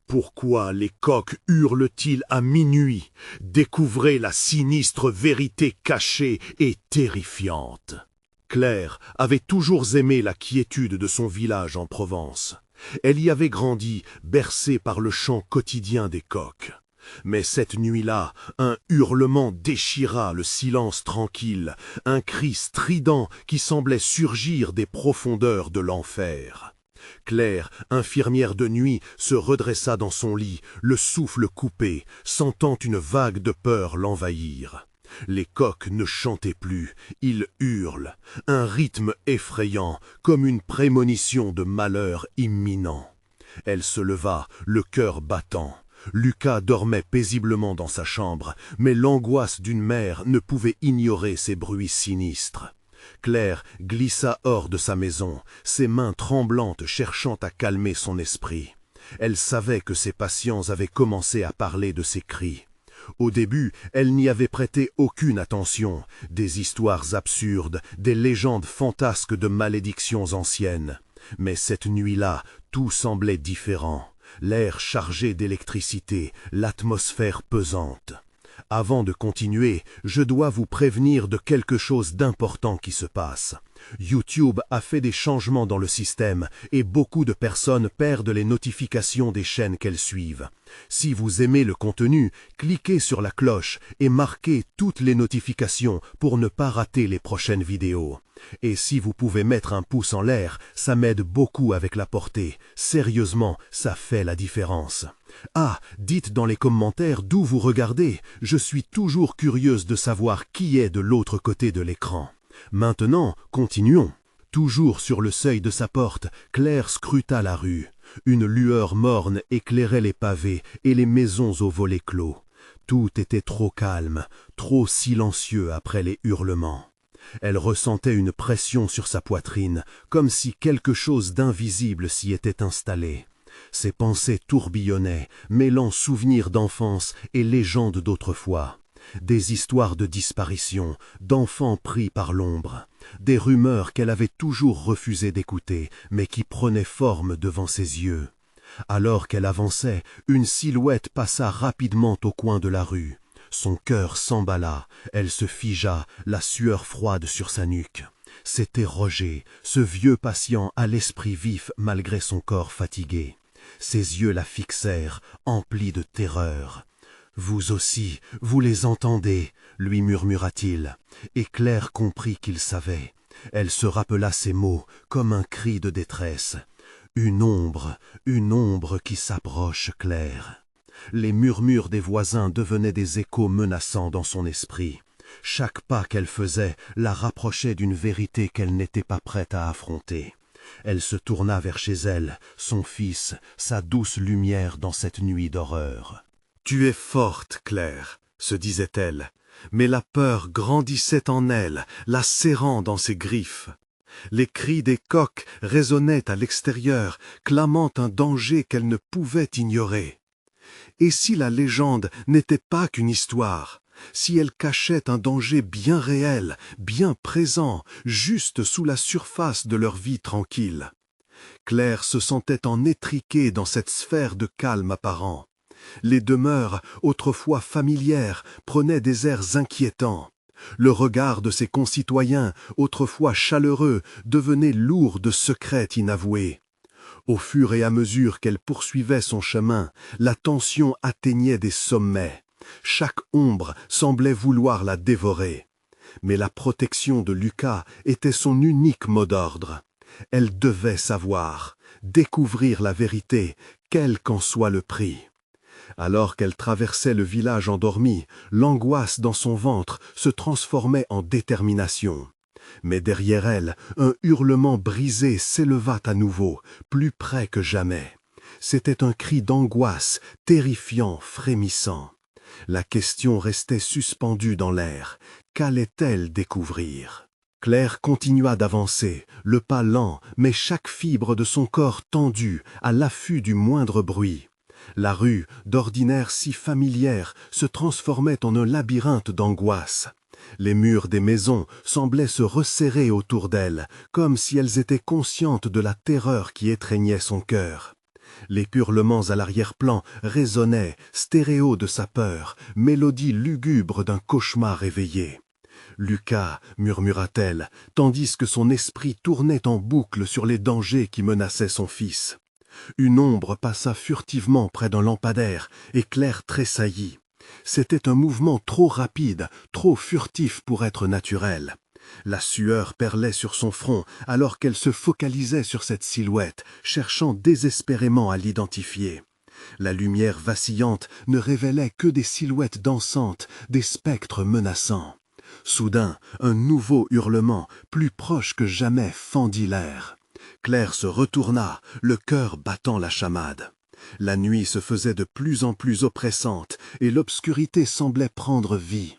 Pourquoi les coqs hurlent-ils à minuit? Découvrez la sinistre vérité cachée et terrifiante. Claire avait toujours aimé la quiétude de son village en Provence. Elle y avait grandi, bercée par le chant quotidien des coqs. Mais cette nuit-là, un hurlement déchira le silence tranquille, un cri strident qui semblait surgir des profondeurs de l'enfer. Claire, infirmière de nuit, se redressa dans son lit, le souffle coupé, sentant une vague de peur l'envahir. Les coqs ne chantaient plus, ils hurlent, un rythme effrayant, comme une prémonition de malheur imminent. Elle se leva, le cœur battant. Lucas dormait paisiblement dans sa chambre, mais l'angoisse d'une mère ne pouvait ignorer ces bruits sinistres. Claire glissa hors de sa maison, ses mains tremblantes cherchant à calmer son esprit. Elle savait que ses patients avaient commencé à parler de ses cris. Au début, elle n'y avait prêté aucune attention. Des histoires absurdes, des légendes fantasques de malédictions anciennes. Mais cette nuit-là, tout semblait différent. L'air chargé d'électricité, l'atmosphère pesante. Avant de continuer, je dois vous prévenir de quelque chose d'important qui se passe. YouTube a fait des changements dans le système et beaucoup de personnes perdent les notifications des chaînes qu'elles suivent. Si vous aimez le contenu, cliquez sur la cloche et marquez toutes les notifications pour ne pas rater les prochaines vidéos. Et si vous pouvez mettre un pouce en l'air, ça m'aide beaucoup avec la portée. Sérieusement, ça fait la différence. Ah, dites dans les commentaires d'où vous regardez. Je suis toujours curieuse de savoir qui est de l'autre côté de l'écran. Maintenant, continuons. Toujours sur le seuil de sa porte, Claire scruta la rue. Une lueur morne éclairait les pavés et les maisons aux volets clos. Tout était trop calme, trop silencieux après les hurlements. Elle ressentait une pression sur sa poitrine, comme si quelque chose d'invisible s'y était installé. Ses pensées tourbillonnaient, mêlant souvenirs d'enfance et légendes d'autrefois. Des histoires de disparition, d'enfants pris par l'ombre. Des rumeurs qu'elle avait toujours refusé d'écouter, mais qui prenaient forme devant ses yeux. Alors qu'elle avançait, une silhouette passa rapidement au coin de la rue. Son cœur s'emballa, elle se figea, la sueur froide sur sa nuque. C'était Roger, ce vieux patient à l'esprit vif malgré son corps fatigué. Ses yeux la fixèrent, emplis de terreur. « Vous aussi, vous les entendez » lui murmura-t-il, et Claire comprit qu'il savait. Elle se rappela ces mots comme un cri de détresse. Une ombre qui s'approche, Claire. Les murmures des voisins devenaient des échos menaçants dans son esprit. Chaque pas qu'elle faisait la rapprochait d'une vérité qu'elle n'était pas prête à affronter. Elle se tourna vers chez elle, son fils, sa douce lumière dans cette nuit d'horreur. « Tu es forte, Claire, » se disait-elle, mais la peur grandissait en elle, la serrant dans ses griffes. Les cris des coqs résonnaient à l'extérieur, clamant un danger qu'elle ne pouvait ignorer. Et si la légende n'était pas qu'une histoire, si elle cachait un danger bien réel, bien présent, juste sous la surface de leur vie tranquille? Claire se sentait en étriquée dans cette sphère de calme apparent. Les demeures, autrefois familières, prenaient des airs inquiétants. Le regard de ses concitoyens, autrefois chaleureux, devenait lourd de secrets inavoués. Au fur et à mesure qu'elle poursuivait son chemin, la tension atteignait des sommets. Chaque ombre semblait vouloir la dévorer. Mais la protection de Lucas était son unique mot d'ordre. Elle devait savoir, découvrir la vérité, quel qu'en soit le prix. Alors qu'elle traversait le village endormi, l'angoisse dans son ventre se transformait en détermination. Mais derrière elle, un hurlement brisé s'éleva à nouveau, plus près que jamais. C'était un cri d'angoisse, terrifiant, frémissant. La question restait suspendue dans l'air. Qu'allait-elle découvrir? Claire continua d'avancer, le pas lent, mais chaque fibre de son corps tendu, à l'affût du moindre bruit. La rue, d'ordinaire si familière, se transformait en un labyrinthe d'angoisse. Les murs des maisons semblaient se resserrer autour d'elle, comme si elles étaient conscientes de la terreur qui étreignait son cœur. Les hurlements à l'arrière-plan résonnaient, stéréo de sa peur, mélodie lugubre d'un cauchemar éveillé. « Lucas » murmura-t-elle, tandis que son esprit tournait en boucle sur les dangers qui menaçaient son fils. Une ombre passa furtivement près d'un lampadaire, et Claire tressaillit. C'était un mouvement trop rapide, trop furtif pour être naturel. La sueur perlait sur son front alors qu'elle se focalisait sur cette silhouette, cherchant désespérément à l'identifier. La lumière vacillante ne révélait que des silhouettes dansantes, des spectres menaçants. Soudain, un nouveau hurlement, plus proche que jamais, fendit l'air. Claire se retourna, le cœur battant la chamade. La nuit se faisait de plus en plus oppressante et l'obscurité semblait prendre vie.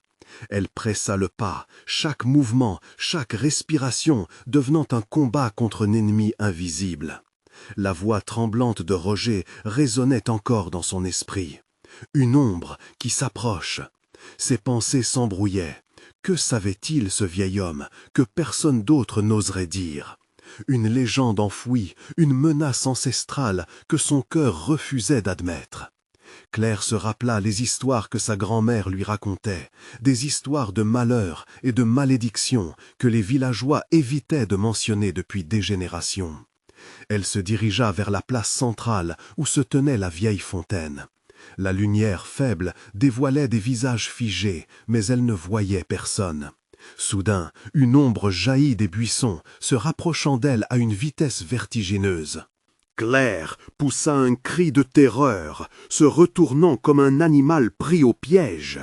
Elle pressa le pas, chaque mouvement, chaque respiration devenant un combat contre un ennemi invisible. La voix tremblante de Roger résonnait encore dans son esprit. Une ombre qui s'approche. Ses pensées s'embrouillaient. Que savait-il, ce vieil homme, que personne d'autre n'oserait dire? Une légende enfouie, une menace ancestrale que son cœur refusait d'admettre. Claire se rappela les histoires que sa grand-mère lui racontait, des histoires de malheur et de malédiction que les villageois évitaient de mentionner depuis des générations. Elle se dirigea vers la place centrale où se tenait la vieille fontaine. La lumière faible dévoilait des visages figés, mais elle ne voyait personne. Soudain, une ombre jaillit des buissons, se rapprochant d'elle à une vitesse vertigineuse. Claire poussa un cri de terreur, se retournant comme un animal pris au piège.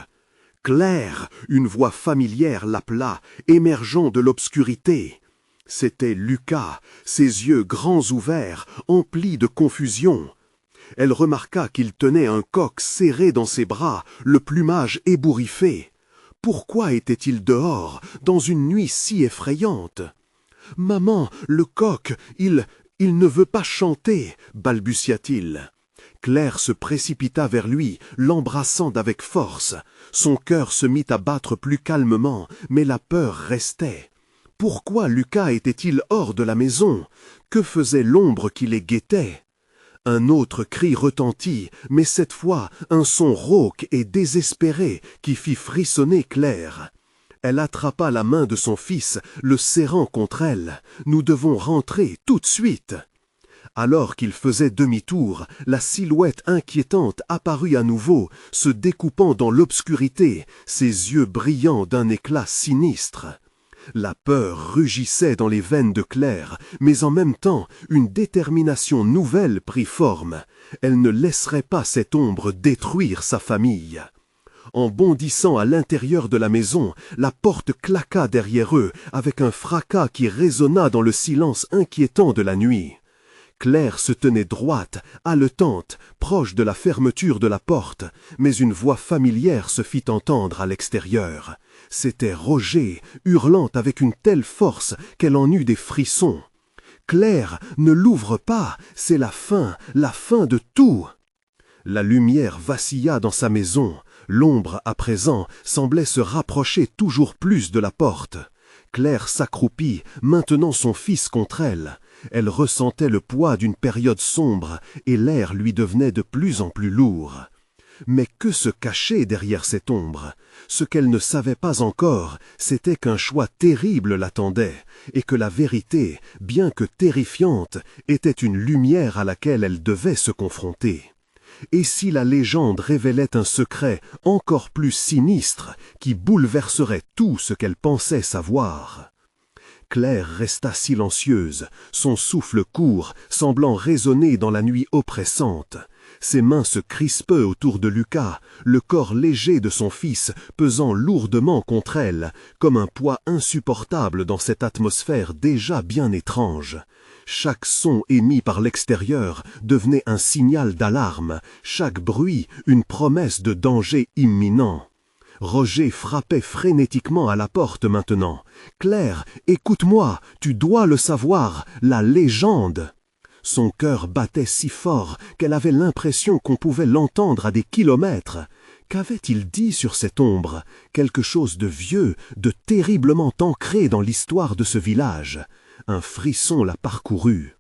Claire, une voix familière l'appela, émergeant de l'obscurité. C'était Lucas, ses yeux grands ouverts, emplis de confusion. Elle remarqua qu'il tenait un coq serré dans ses bras, le plumage ébouriffé. Pourquoi était-il dehors, dans une nuit si effrayante? « Maman, le coq, il ne veut pas chanter, balbutia-t-il. Claire se précipita vers lui, l'embrassant avec force. Son cœur se mit à battre plus calmement, mais la peur restait. Pourquoi Lucas était-il hors de la maison? Que faisait l'ombre qui les guettait? Un autre cri retentit, mais cette fois un son rauque et désespéré qui fit frissonner Claire. Elle attrapa la main de son fils, le serrant contre elle. « Nous devons rentrer tout de suite !» Alors qu'il faisait demi-tour, la silhouette inquiétante apparut à nouveau, se découpant dans l'obscurité, ses yeux brillants d'un éclat sinistre. La peur rugissait dans les veines de Claire, mais en même temps, une détermination nouvelle prit forme. Elle ne laisserait pas cette ombre détruire sa famille. En bondissant à l'intérieur de la maison, la porte claqua derrière eux, avec un fracas qui résonna dans le silence inquiétant de la nuit. Claire se tenait droite, haletante, proche de la fermeture de la porte, mais une voix familière se fit entendre à l'extérieur. C'était Roger, hurlant avec une telle force qu'elle en eut des frissons. « Claire, ne l'ouvre pas, c'est la fin de tout !» La lumière vacilla dans sa maison. L'ombre, à présent, semblait se rapprocher toujours plus de la porte. Claire s'accroupit, maintenant son fils contre elle. Elle ressentait le poids d'une période sombre et l'air lui devenait de plus en plus lourd. Mais que se cachait derrière cette ombre? Ce qu'elle ne savait pas encore, c'était qu'un choix terrible l'attendait et que la vérité, bien que terrifiante, était une lumière à laquelle elle devait se confronter. Et si la légende révélait un secret encore plus sinistre qui bouleverserait tout ce qu'elle pensait savoir? Claire resta silencieuse, son souffle court, semblant résonner dans la nuit oppressante. Ses mains se crispaient autour de Lucas, le corps léger de son fils pesant lourdement contre elle, comme un poids insupportable dans cette atmosphère déjà bien étrange. Chaque son émis par l'extérieur devenait un signal d'alarme, chaque bruit une promesse de danger imminent. Roger frappait frénétiquement à la porte maintenant. « Claire, écoute-moi, tu dois le savoir, la légende !» Son cœur battait si fort qu'elle avait l'impression qu'on pouvait l'entendre à des kilomètres. Qu'avait-il dit sur cette ombre? Quelque chose de vieux, de terriblement ancré dans l'histoire de ce village. Un frisson la parcourut.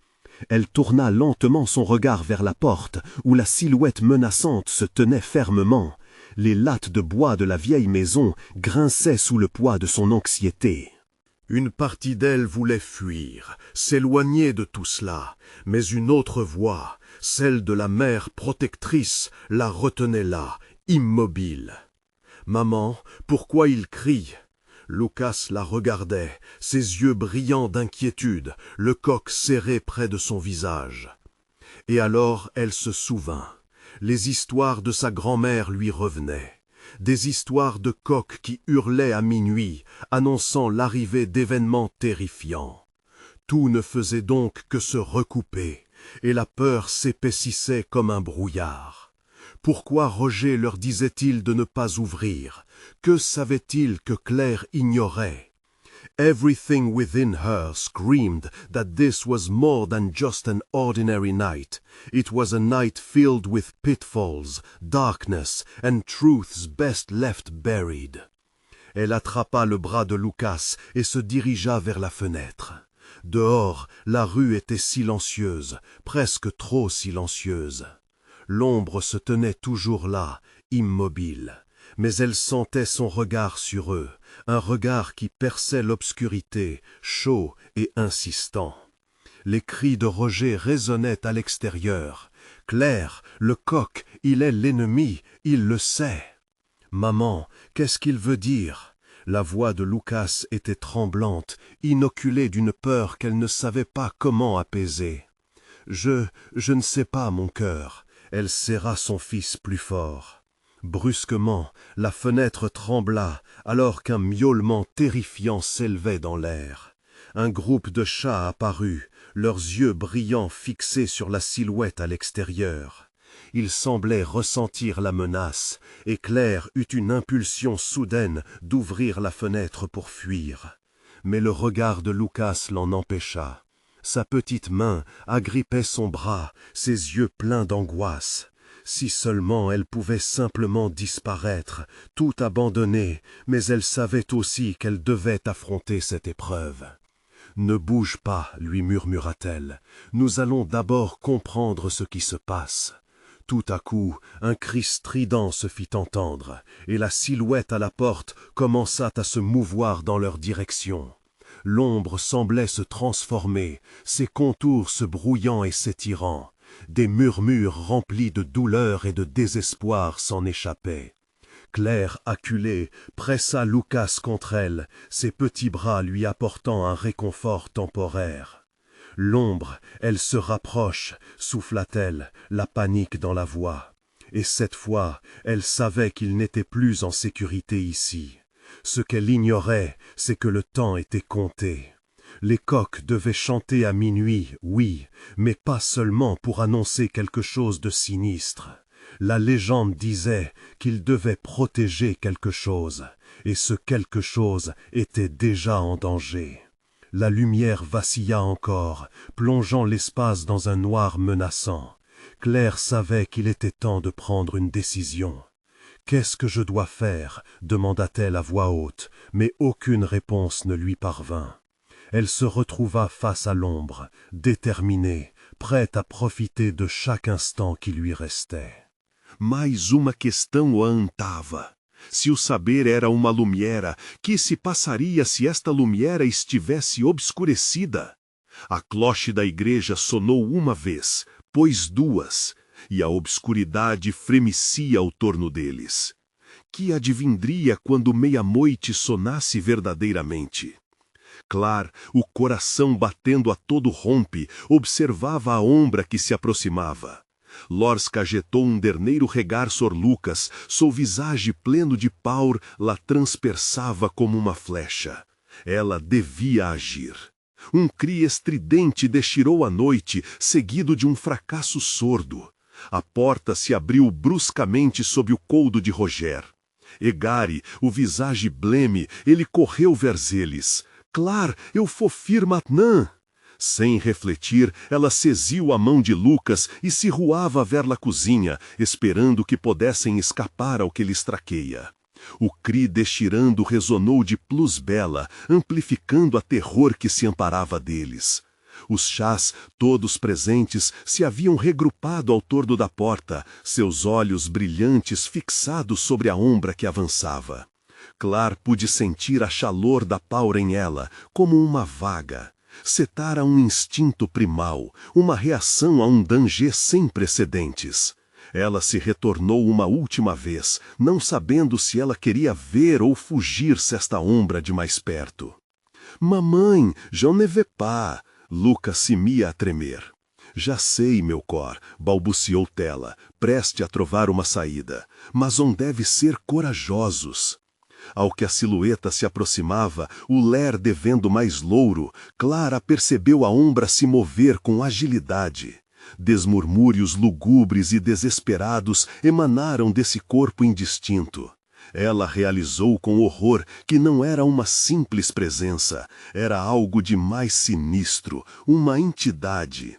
Elle tourna lentement son regard vers la porte, où la silhouette menaçante se tenait fermement. Les lattes de bois de la vieille maison grinçaient sous le poids de son anxiété. Une partie d'elle voulait fuir, s'éloigner de tout cela, mais une autre voix, celle de la mère protectrice, la retenait là, immobile. « Maman, pourquoi il crie ?» Lucas la regardait, ses yeux brillants d'inquiétude, le coq serré près de son visage. Et alors elle se souvint. Les histoires de sa grand-mère lui revenaient. Des histoires de coqs qui hurlaient à minuit, annonçant l'arrivée d'événements terrifiants. Tout ne faisait donc que se recouper, et la peur s'épaississait comme un brouillard. Pourquoi Roger leur disait-il de ne pas ouvrir? Que savait-il que Claire ignorait? Everything within her screamed that this was more than just an ordinary night. It was a night filled with pitfalls, darkness, and truths best left buried. Elle attrapa le bras de Lucas et se dirigea vers la fenêtre. Dehors, la rue était silencieuse, presque trop silencieuse. L'ombre se tenait toujours là, immobile, mais elle sentait son regard sur eux, un regard qui perçait l'obscurité, chaud et insistant. Les cris de Roger résonnaient à l'extérieur. « Claire, le coq, il est l'ennemi, il le sait. »« Maman, qu'est-ce qu'il veut dire ?» La voix de Lucas était tremblante, inoculée d'une peur qu'elle ne savait pas comment apaiser. « Je ne sais pas, mon cœur. » Elle serra son fils plus fort. Brusquement, la fenêtre trembla, alors qu'un miaulement terrifiant s'élevait dans l'air. Un groupe de chats apparut, leurs yeux brillants fixés sur la silhouette à l'extérieur. Ils semblaient ressentir la menace, et Claire eut une impulsion soudaine d'ouvrir la fenêtre pour fuir. Mais le regard de Lucas l'en empêcha. Sa petite main agrippait son bras, ses yeux pleins d'angoisse. Si seulement elle pouvait simplement disparaître, tout abandonner, mais elle savait aussi qu'elle devait affronter cette épreuve. « Ne bouge pas, lui murmura-t-elle. Nous allons d'abord comprendre ce qui se passe. » Tout à coup, un cri strident se fit entendre, et la silhouette à la porte commença à se mouvoir dans leur direction. L'ombre semblait se transformer, ses contours se brouillant et s'étirant. Des murmures remplis de douleur et de désespoir s'en échappaient. Claire, acculée, pressa Lucas contre elle, ses petits bras lui apportant un réconfort temporaire. « L'ombre, elle se rapproche, souffla-t-elle, la panique dans la voix. Et cette fois, elle savait qu'il n'était plus en sécurité ici. Ce qu'elle ignorait, c'est que le temps était compté. Les coqs devaient chanter à minuit, oui, mais pas seulement pour annoncer quelque chose de sinistre. La légende disait qu'ils devaient protéger quelque chose, et ce quelque chose était déjà en danger. La lumière vacilla encore, plongeant l'espace dans un noir menaçant. Claire savait qu'il était temps de prendre une décision. « Qu'est-ce que je dois faire ?» demanda-t-elle à voix haute, mais aucune réponse ne lui parvint. Elle se retrouva face à l'ombre, déterminée, prête à profiter de chaque instant qui lui restait. Mais uma questão o antava. Se o saber era uma lumière, que se passaria se esta lumière estivesse obscurecida? A cloche da igreja sonou uma vez, pois duas, e a obscuridade fremecia ao torno deles. Que advindria quando meia-noite sonasse verdadeiramente? Clar, o coração batendo a todo rompe, observava a ombra que se aproximava. Lorsque ajetou derneiro regar sur Lucas, seu visage pleno de paur la transperçava como uma flecha. Ela devia agir. Cri estridente destirou a noite, seguido de fracasso sordo. A porta se abriu bruscamente sob o coldo de Roger. Egare, o visage blême, ele correu vers eles. Clar, eu fofir maintenant! Sem refletir, ela sesiu a mão de Lucas e se ruava vers la cozinha, esperando que pudessem escapar ao que lhes traqueia. O cri destirando ressonou de plus bela, amplificando a terror que se amparava deles. Os chás, todos presentes, se haviam regrupado ao torno da porta, seus olhos brilhantes fixados sobre a ombra que avançava. Clare pôde sentir a chalor da paura em ela, como uma vaga. Setara um instinto primal, uma reação a um danger sem precedentes. Ela se retornou uma última vez, não sabendo se ela queria ver ou fugir desta ombra de mais perto. Mamãe, je ne veux pas. Lucas se mia a tremer. Já sei, meu cor, balbuciou Tela, preste a trovar uma saída, mas on deve ser corajosos. Ao que a silhueta se aproximava, o ler devendo mais louro, Clara percebeu a ombra se mover com agilidade. Desmurmúrios lugubres e desesperados emanaram desse corpo indistinto. Ela realizou com horror que não era uma simples presença, era algo de mais sinistro, uma entidade.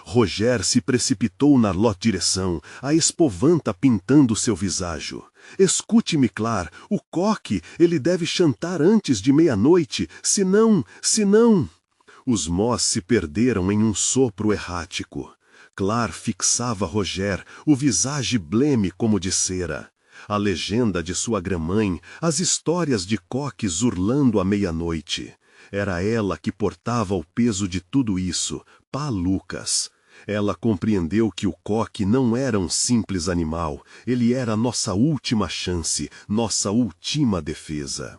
Roger se precipitou na direção, a espovanta pintando seu viságio. Escute-me, Clare, o coque, ele deve chantar antes de meia-noite, senão... Os mós se perderam em um sopro errático. Clare fixava Roger, o visage blême como de cera. A legenda de sua grã-mãe, as histórias de coques urlando à meia-noite. Era ela que portava o peso de tudo isso, pá Lucas. Ela compreendeu que o coque não era um simples animal, ele era nossa última chance, nossa última defesa.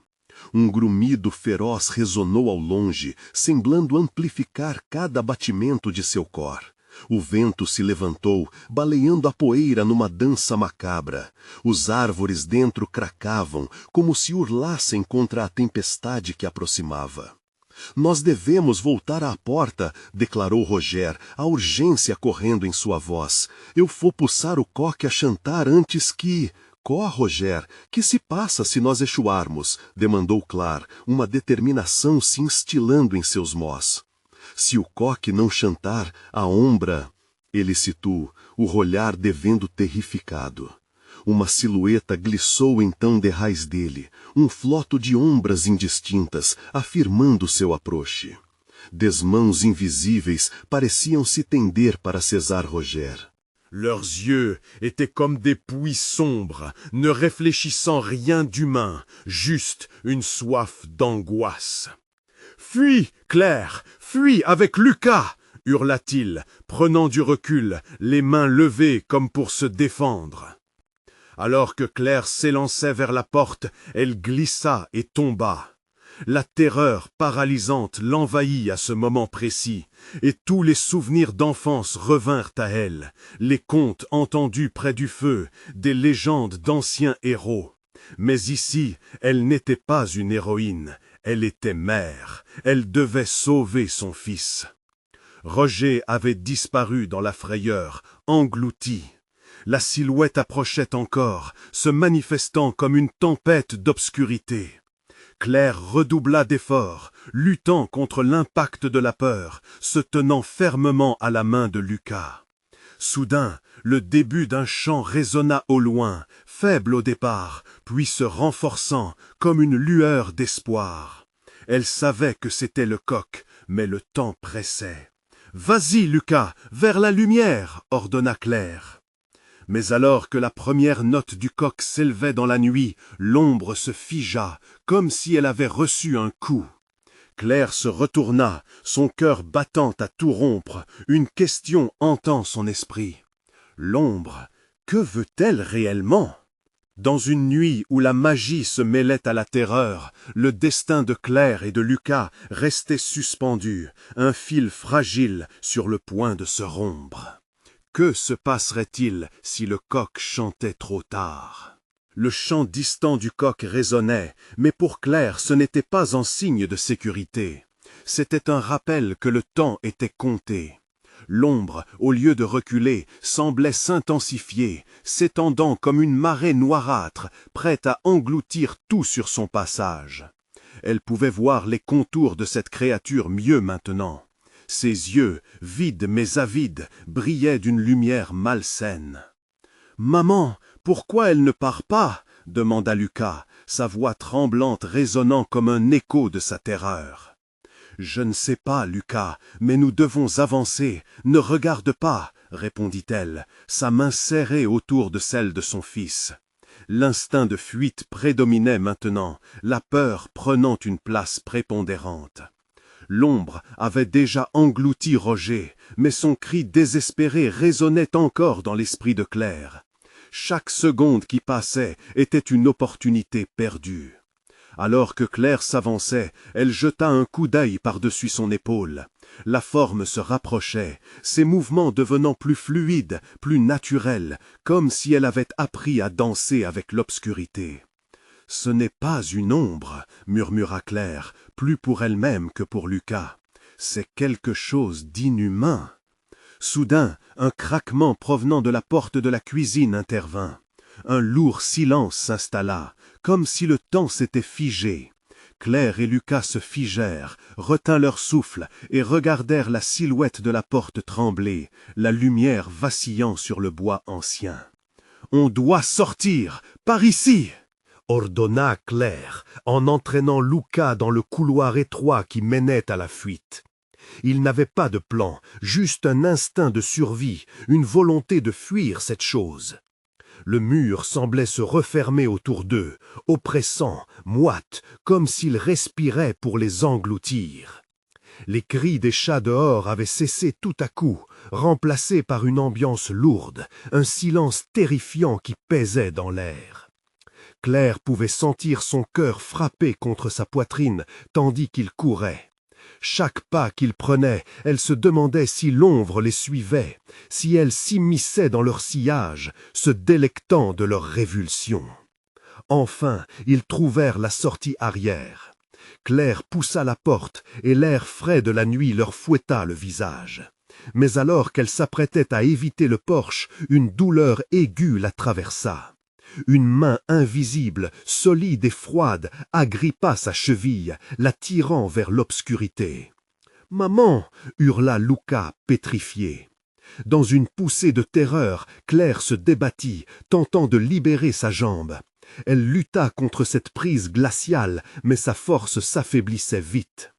Um grumido feroz ressonou ao longe, semblando amplificar cada batimento de seu cor. O vento se levantou, baleando a poeira numa dança macabra. Os árvores dentro cracavam, como se urlassem contra a tempestade que aproximava. Nós devemos voltar à porta, declarou Roger, a urgência correndo em sua voz. Eu vou puxar o coque a chantar antes que... Roger, que se passa se nós echuarmos? Demandou Clare, uma determinação se instilando em seus mós. Se o coque não chantar, a ombra... Ele citou, o olhar devendo terrificado. Uma silhueta glissou então de raiz dele, um floto de ombras indistintas, afirmando seu approche. Desmãos invisíveis pareciam se tender para cesar Roger. Leurs yeux étaient comme des puits sombres, ne réfléchissant rien d'humain, juste une soif d'angoisse. « Fuis, Claire, fuis avec Lucas !» hurla-t-il, prenant du recul, les mains levées comme pour se défendre. Alors que Claire s'élançait vers la porte, elle glissa et tomba. La terreur paralysante l'envahit à ce moment précis, et tous les souvenirs d'enfance revinrent à elle, les contes entendus près du feu, des légendes d'anciens héros. Mais ici, elle n'était pas une héroïne, elle était mère, elle devait sauver son fils. Roger avait disparu dans la frayeur, englouti. La silhouette approchait encore, se manifestant comme une tempête d'obscurité. Claire redoubla d'efforts, luttant contre l'impact de la peur, se tenant fermement à la main de Lucas. Soudain, le début d'un chant résonna au loin, faible au départ, puis se renforçant comme une lueur d'espoir. Elle savait que c'était le coq, mais le temps pressait. « Vas-y, Lucas, vers la lumière !» ordonna Claire. Mais alors que la première note du coq s'élevait dans la nuit, l'ombre se figea, comme si elle avait reçu un coup. Claire se retourna, son cœur battant à tout rompre, une question hantant son esprit. L'ombre, que veut-elle réellement? Dans une nuit où la magie se mêlait à la terreur, le destin de Claire et de Lucas restait suspendu, un fil fragile sur le point de se rompre. Que se passerait-il si le coq chantait trop tard? Le chant distant du coq résonnait, mais pour Claire ce n'était pas un signe de sécurité. C'était un rappel que le temps était compté. L'ombre, au lieu de reculer, semblait s'intensifier, s'étendant comme une marée noirâtre, prête à engloutir tout sur son passage. Elle pouvait voir les contours de cette créature mieux maintenant. Ses yeux, vides mais avides, brillaient d'une lumière malsaine. « Maman, pourquoi elle ne part pas ?» demanda Lucas, sa voix tremblante résonnant comme un écho de sa terreur. Je ne sais pas, Lucas, mais nous devons avancer. Ne regarde pas, répondit-elle, sa main serrée autour de celle de son fils. L'instinct de fuite prédominait maintenant, la peur prenant une place prépondérante. L'ombre avait déjà englouti Roger, mais son cri désespéré résonnait encore dans l'esprit de Claire. Chaque seconde qui passait était une opportunité perdue. Alors que Claire s'avançait, elle jeta un coup d'œil par-dessus son épaule. La forme se rapprochait, ses mouvements devenant plus fluides, plus naturels, comme si elle avait appris à danser avec l'obscurité. « Ce n'est pas une ombre, » murmura Claire, plus pour elle-même que pour Lucas. « C'est quelque chose d'inhumain. » Soudain, un craquement provenant de la porte de la cuisine intervint. Un lourd silence s'installa, comme si le temps s'était figé. Claire et Lucas se figèrent, retinrent leur souffle et regardèrent la silhouette de la porte trembler, la lumière vacillant sur le bois ancien. « On doit sortir, par ici !» ordonna Claire, en entraînant Lucas dans le couloir étroit qui menait à la fuite. Il n'avait pas de plan, juste un instinct de survie, une volonté de fuir cette chose. Le mur semblait se refermer autour d'eux, oppressant, moite, comme s'il respirait pour les engloutir. Les cris des chats dehors avaient cessé tout à coup, remplacés par une ambiance lourde, un silence terrifiant qui pesait dans l'air. Claire pouvait sentir son cœur frapper contre sa poitrine, tandis qu'il courait. Chaque pas qu'il prenait, elle se demandait si l'ombre les suivait, si elle s'immisçait dans leur sillage, se délectant de leur révulsion. Enfin, ils trouvèrent la sortie arrière. Claire poussa la porte et l'air frais de la nuit leur fouetta le visage. Mais alors qu'elle s'apprêtait à éviter le porche, une douleur aiguë la traversa. Une main invisible, solide et froide, agrippa sa cheville, la tirant vers l'obscurité. « Maman !» hurla Lucas, pétrifié. Dans une poussée de terreur, Claire se débattit, tentant de libérer sa jambe. Elle lutta contre cette prise glaciale, mais sa force s'affaiblissait vite.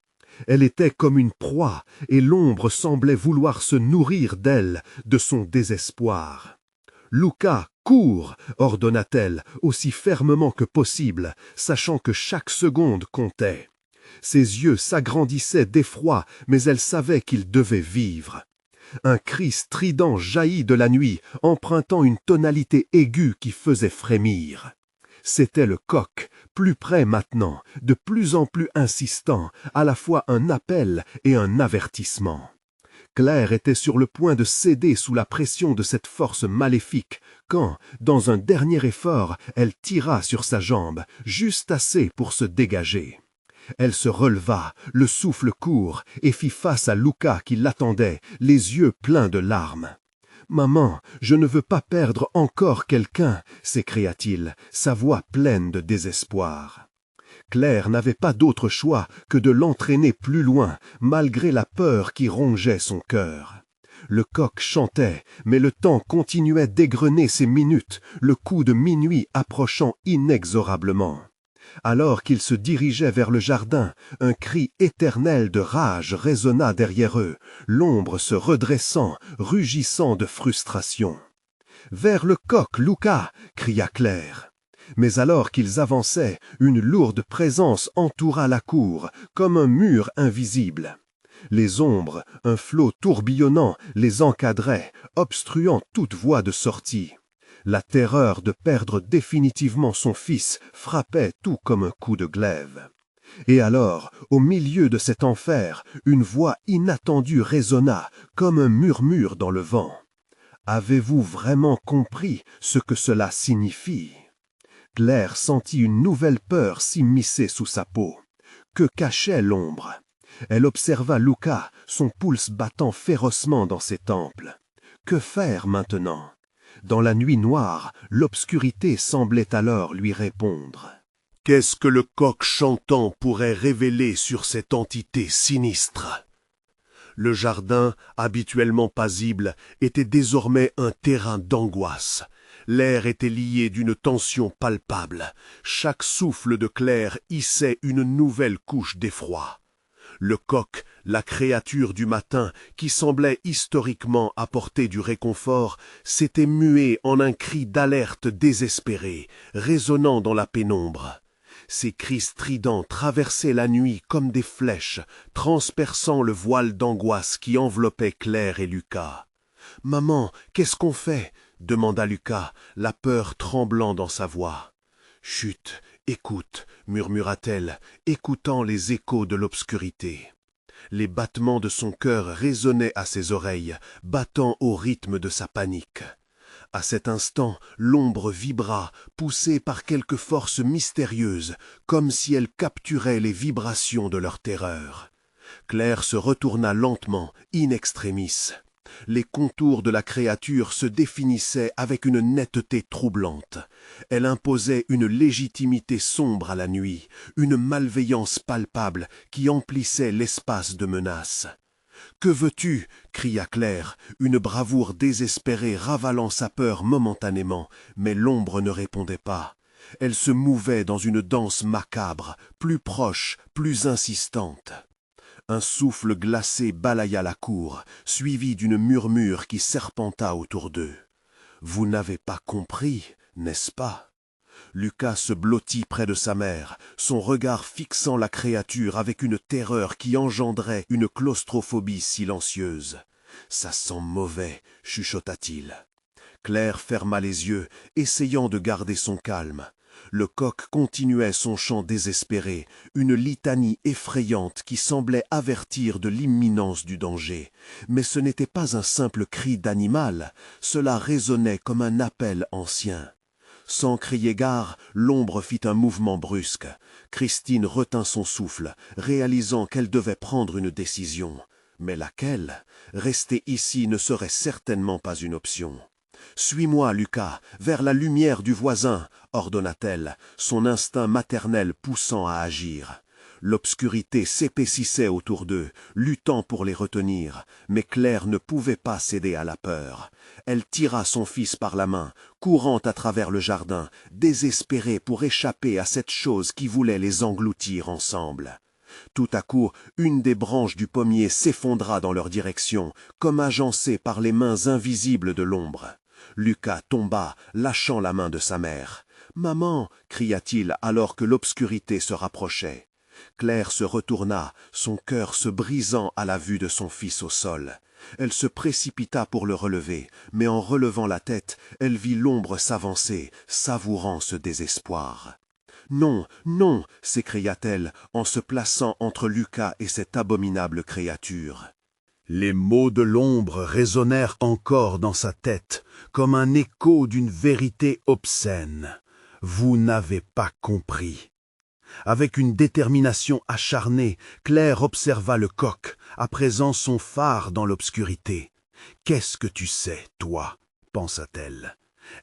Elle était comme une proie, et l'ombre semblait vouloir se nourrir d'elle, de son désespoir. « Lucas, cours !» ordonna-t-elle, aussi fermement que possible, sachant que chaque seconde comptait. Ses yeux s'agrandissaient d'effroi, mais elle savait qu'il devait vivre. Un cri strident jaillit de la nuit, empruntant une tonalité aiguë qui faisait frémir. C'était le coq, plus près maintenant, de plus en plus insistant, à la fois un appel et un avertissement. Claire était sur le point de céder sous la pression de cette force maléfique, quand, dans un dernier effort, elle tira sur sa jambe, juste assez pour se dégager. Elle se releva, le souffle court, et fit face à Lucas qui l'attendait, les yeux pleins de larmes. « Maman, je ne veux pas perdre encore quelqu'un !» s'écria-t-il, sa voix pleine de désespoir. Claire n'avait pas d'autre choix que de l'entraîner plus loin, malgré la peur qui rongeait son cœur. Le coq chantait, mais le temps continuait d'égrener ses minutes, le coup de minuit approchant inexorablement. Alors qu'ils se dirigeaient vers le jardin, un cri éternel de rage résonna derrière eux, l'ombre se redressant, rugissant de frustration. « Vers le coq, Lucas !» cria Claire. Mais alors qu'ils avançaient, une lourde présence entoura la cour, comme un mur invisible. Les ombres, un flot tourbillonnant, les encadraient, obstruant toute voie de sortie. La terreur de perdre définitivement son fils frappait tout comme un coup de glaive. Et alors, au milieu de cet enfer, une voix inattendue résonna, comme un murmure dans le vent. « Avez-vous vraiment compris ce que cela signifie ?» Claire sentit une nouvelle peur s'immiscer sous sa peau. Que cachait l'ombre? Elle observa Lucas, son pouls battant férocement dans ses tempes. Que faire maintenant? Dans la nuit noire, l'obscurité semblait alors lui répondre. Qu'est-ce que le coq chantant pourrait révéler sur cette entité sinistre? Le jardin, habituellement paisible, était désormais un terrain d'angoisse. L'air était lié d'une tension palpable. Chaque souffle de Claire hissait une nouvelle couche d'effroi. Le coq, la créature du matin, qui semblait historiquement apporter du réconfort, s'était mué en un cri d'alerte désespéré, résonnant dans la pénombre. Ces cris stridents traversaient la nuit comme des flèches, transperçant le voile d'angoisse qui enveloppait Claire et Lucas. « Maman, qu'est-ce qu'on fait ?» demanda Lucas, la peur tremblant dans sa voix. « Chut, écoute » murmura-t-elle, écoutant les échos de l'obscurité. Les battements de son cœur résonnaient à ses oreilles, battant au rythme de sa panique. À cet instant, l'ombre vibra, poussée par quelque force mystérieuse, comme si elle capturait les vibrations de leur terreur. Claire se retourna lentement, in extremis. Les contours de la créature se définissaient avec une netteté troublante. Elle imposait une légitimité sombre à la nuit, une malveillance palpable qui emplissait l'espace de menace. « Que veux-tu » cria Claire, une bravoure désespérée ravalant sa peur momentanément, mais l'ombre ne répondait pas. Elle se mouvait dans une danse macabre, plus proche, plus insistante. Un souffle glacé balaya la cour, suivi d'une murmure qui serpenta autour d'eux. « Vous n'avez pas compris, n'est-ce pas ?» Lucas se blottit près de sa mère, son regard fixant la créature avec une terreur qui engendrait une claustrophobie silencieuse. « Ça sent mauvais, » chuchota-t-il. Claire ferma les yeux, essayant de garder son calme. Le coq continuait son chant désespéré, une litanie effrayante qui semblait avertir de l'imminence du danger. Mais ce n'était pas un simple cri d'animal, cela résonnait comme un appel ancien. Sans crier gare, l'ombre fit un mouvement brusque. Christine retint son souffle, réalisant qu'elle devait prendre une décision. Mais laquelle? Rester ici ne serait certainement pas une option. « Suis-moi, Lucas, vers la lumière du voisin » ordonna-t-elle, son instinct maternel poussant à agir. L'obscurité s'épaississait autour d'eux, luttant pour les retenir, mais Claire ne pouvait pas céder à la peur. Elle tira son fils par la main, courant à travers le jardin, désespérée pour échapper à cette chose qui voulait les engloutir ensemble. Tout à coup, une des branches du pommier s'effondra dans leur direction, comme agencée par les mains invisibles de l'ombre. Lucas tomba, lâchant la main de sa mère. « Maman » cria-t-il alors que l'obscurité se rapprochait. Claire se retourna, son cœur se brisant à la vue de son fils au sol. Elle se précipita pour le relever, mais en relevant la tête, elle vit l'ombre s'avancer, savourant ce désespoir. « Non, non » s'écria-t-elle en se plaçant entre Lucas et cette abominable créature. Les mots de l'ombre résonnèrent encore dans sa tête, comme un écho d'une vérité obscène. « Vous n'avez pas compris. » Avec une détermination acharnée, Claire observa le coq, à présent son phare dans l'obscurité. « Qu'est-ce que tu sais, toi ?» pensa-t-elle.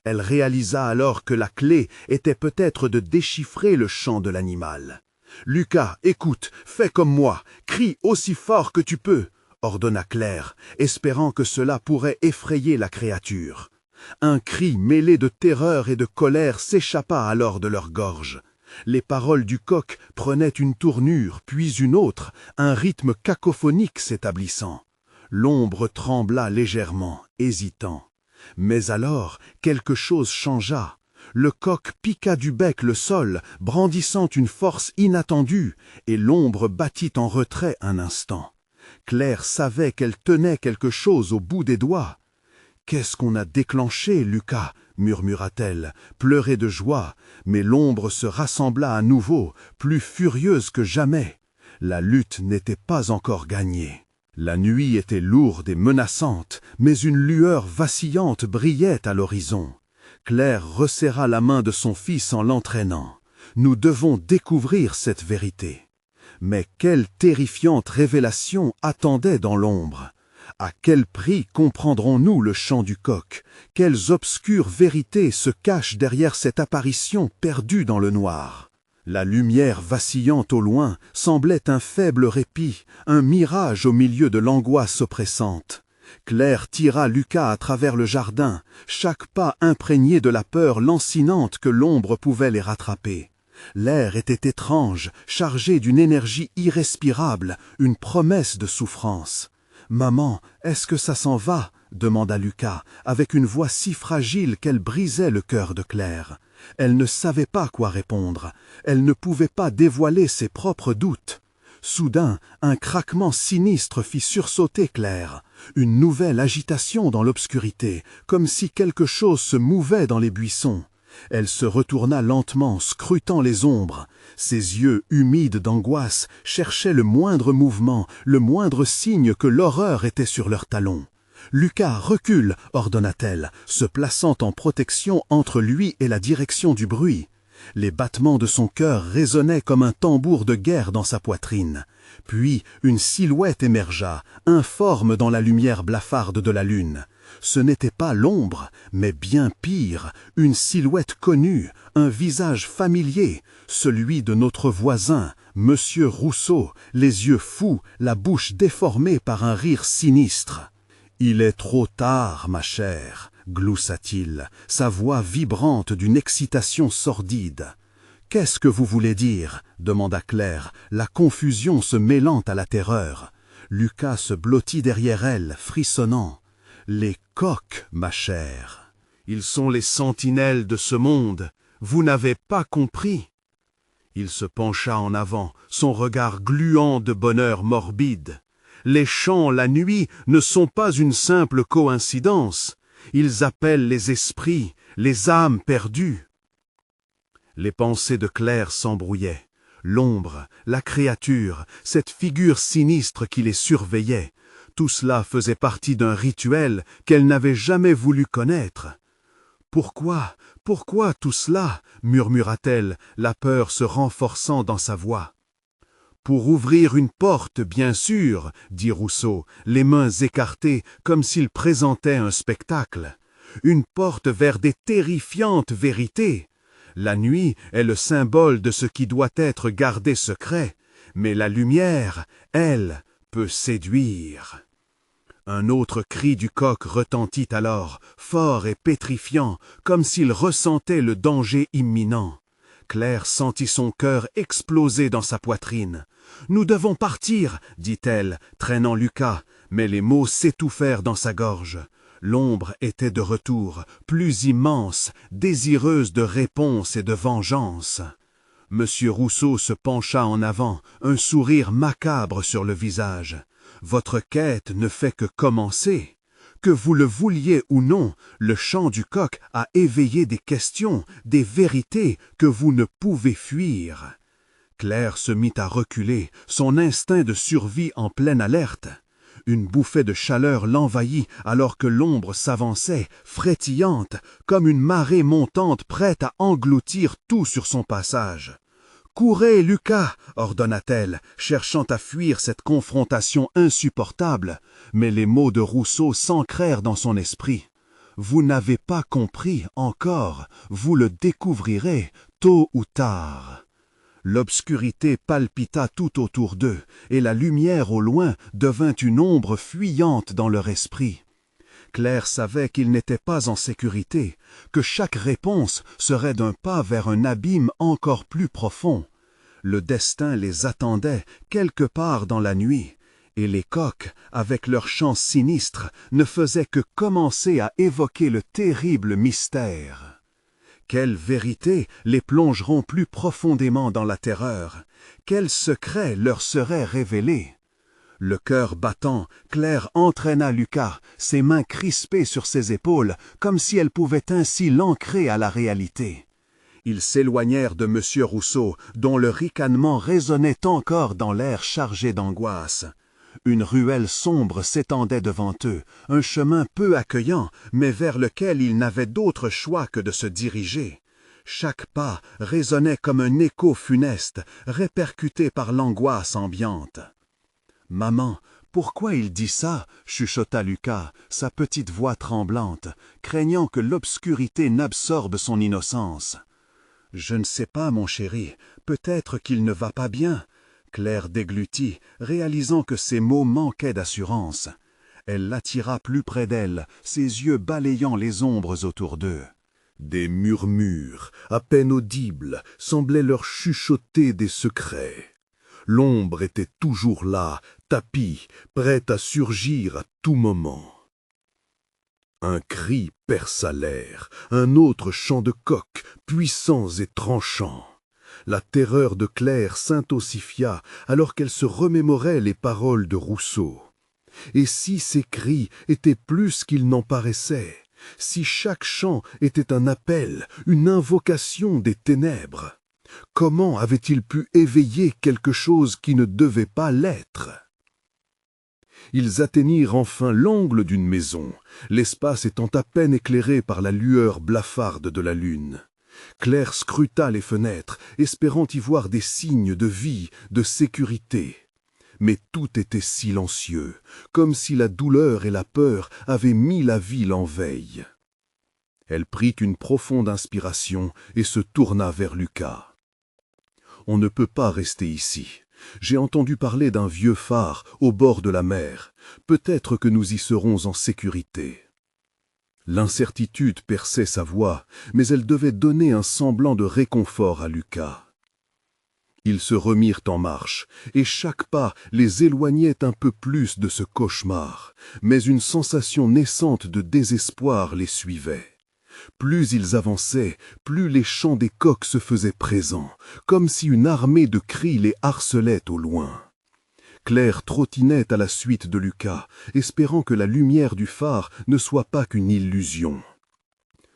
Elle réalisa alors que la clé était peut-être de déchiffrer le chant de l'animal. « Lucas, écoute, fais comme moi, crie aussi fort que tu peux !» ordonna Claire, espérant que cela pourrait effrayer la créature. Un cri mêlé de terreur et de colère s'échappa alors de leur gorge. Les paroles du coq prenaient une tournure, puis une autre, un rythme cacophonique s'établissant. L'ombre trembla légèrement, hésitant. Mais alors, quelque chose changea. Le coq piqua du bec le sol, brandissant une force inattendue, et l'ombre battit en retrait un instant. Claire savait qu'elle tenait quelque chose au bout des doigts. « Qu'est-ce qu'on a déclenché, Lucas ?» murmura-t-elle, pleurée de joie, mais l'ombre se rassembla à nouveau, plus furieuse que jamais. La lutte n'était pas encore gagnée. La nuit était lourde et menaçante, mais une lueur vacillante brillait à l'horizon. Claire resserra la main de son fils en l'entraînant. « Nous devons découvrir cette vérité. » Mais quelle terrifiante révélation attendait dans l'ombre? À quel prix comprendrons-nous le chant du coq? Quelles obscures vérités se cachent derrière cette apparition perdue dans le noir? La lumière vacillante au loin semblait un faible répit, un mirage au milieu de l'angoisse oppressante. Claire tira Lucas à travers le jardin, chaque pas imprégné de la peur lancinante que l'ombre pouvait les rattraper. L'air était étrange, chargé d'une énergie irrespirable, une promesse de souffrance. « Maman, est-ce que ça s'en va ?» demanda Lucas, avec une voix si fragile qu'elle brisait le cœur de Claire. Elle ne savait pas quoi répondre. Elle ne pouvait pas dévoiler ses propres doutes. Soudain, un craquement sinistre fit sursauter Claire. Une nouvelle agitation dans l'obscurité, comme si quelque chose se mouvait dans les buissons. Elle se retourna lentement, scrutant les ombres. Ses yeux, humides d'angoisse, cherchaient le moindre mouvement, le moindre signe que l'horreur était sur leurs talons. « Lucas, recule !» ordonna-t-elle, se plaçant en protection entre lui et la direction du bruit. Les battements de son cœur résonnaient comme un tambour de guerre dans sa poitrine. Puis une silhouette émergea, informe dans la lumière blafarde de la lune. Ce n'était pas l'ombre, mais bien pire, une silhouette connue, un visage familier, celui de notre voisin, Monsieur Rousseau, les yeux fous, la bouche déformée par un rire sinistre. « Il est trop tard, ma chère », gloussa-t-il, sa voix vibrante d'une excitation sordide. « Qu'est-ce que vous voulez dire ?» demanda Claire, la confusion se mêlant à la terreur. Lucas se blottit derrière elle, frissonnant. « Les coqs, ma chère. Ils sont les sentinelles de ce monde. Vous n'avez pas compris. » Il se pencha en avant, son regard gluant de bonheur morbide. Les chants la nuit ne sont pas une simple coïncidence. Ils appellent les esprits, les âmes perdues. Les pensées de Claire s'embrouillaient. L'ombre, la créature, cette figure sinistre qui les surveillait, tout cela faisait partie d'un rituel qu'elle n'avait jamais voulu connaître. « Pourquoi tout cela ?» murmura-t-elle, la peur se renforçant dans sa voix. « Pour ouvrir une porte, bien sûr, » dit Rousseau, les mains écartées comme s'il présentait un spectacle. « Une porte vers des terrifiantes vérités. La nuit est le symbole de ce qui doit être gardé secret, mais la lumière, elle, peut séduire. » Un autre cri du coq retentit alors, fort et pétrifiant, comme s'il ressentait le danger imminent. Claire sentit son cœur exploser dans sa poitrine. « Nous devons partir, » dit-elle, traînant Lucas, mais les mots s'étouffèrent dans sa gorge. L'ombre était de retour, plus immense, désireuse de réponse et de vengeance. Monsieur Rousseau se pencha en avant, un sourire macabre sur le visage. « Votre quête ne fait que commencer. Que vous le vouliez ou non, le chant du coq a éveillé des questions, des vérités que vous ne pouvez fuir. » Claire se mit à reculer, son instinct de survie en pleine alerte. Une bouffée de chaleur l'envahit alors que l'ombre s'avançait, frétillante, comme une marée montante prête à engloutir tout sur son passage. « Courez, Lucas !» ordonna-t-elle, cherchant à fuir cette confrontation insupportable, mais les mots de Rousseau s'ancrèrent dans son esprit. « Vous n'avez pas compris encore, vous le découvrirez tôt ou tard. » L'obscurité palpita tout autour d'eux, et la lumière au loin devint une ombre fuyante dans leur esprit. Claire savait qu'ils n'étaient pas en sécurité, que chaque réponse serait d'un pas vers un abîme encore plus profond. Le destin les attendait quelque part dans la nuit, et les coqs, avec leur chant sinistre, ne faisaient que commencer à évoquer le terrible mystère. Quelles vérités les plongeront plus profondément dans la terreur? Quels secrets leur seraient révélés? Le cœur battant, Claire entraîna Lucas, ses mains crispées sur ses épaules, comme si elle pouvait ainsi l'ancrer à la réalité. Ils s'éloignèrent de Monsieur Rousseau, dont le ricanement résonnait encore dans l'air chargé d'angoisse. Une ruelle sombre s'étendait devant eux, un chemin peu accueillant, mais vers lequel ils n'avaient d'autre choix que de se diriger. Chaque pas résonnait comme un écho funeste, répercuté par l'angoisse ambiante. « Maman, pourquoi il dit ça ?» chuchota Lucas, sa petite voix tremblante, craignant que l'obscurité n'absorbe son innocence. « Je ne sais pas, mon chéri, peut-être qu'il ne va pas bien. » Claire déglutit, réalisant que ses mots manquaient d'assurance. Elle l'attira plus près d'elle, ses yeux balayant les ombres autour d'eux. Des murmures, à peine audibles, semblaient leur chuchoter des secrets. L'ombre était toujours là, tapie, prête à surgir à tout moment. Un cri perça l'air, un autre chant de coq, puissants et tranchants. La terreur de Claire s'intensifia alors qu'elle se remémorait les paroles de Rousseau. Et si ces cris étaient plus qu'ils n'en paraissaient, si chaque chant était un appel, une invocation des ténèbres, comment avait-il pu éveiller quelque chose qui ne devait pas l'être? Ils atteignirent enfin l'angle d'une maison, l'espace étant à peine éclairé par la lueur blafarde de la lune. Claire scruta les fenêtres, espérant y voir des signes de vie, de sécurité. Mais tout était silencieux, comme si la douleur et la peur avaient mis la ville en veille. Elle prit une profonde inspiration et se tourna vers Lucas. « On ne peut pas rester ici. J'ai entendu parler d'un vieux phare au bord de la mer. Peut-être que nous y serons en sécurité. » L'incertitude perçait sa voix, mais elle devait donner un semblant de réconfort à Lucas. Ils se remirent en marche, et chaque pas les éloignait un peu plus de ce cauchemar, mais une sensation naissante de désespoir les suivait. Plus ils avançaient, plus les chants des coqs se faisaient présents, comme si une armée de cris les harcelait au loin. Claire trottinait à la suite de Lucas, espérant que la lumière du phare ne soit pas qu'une illusion.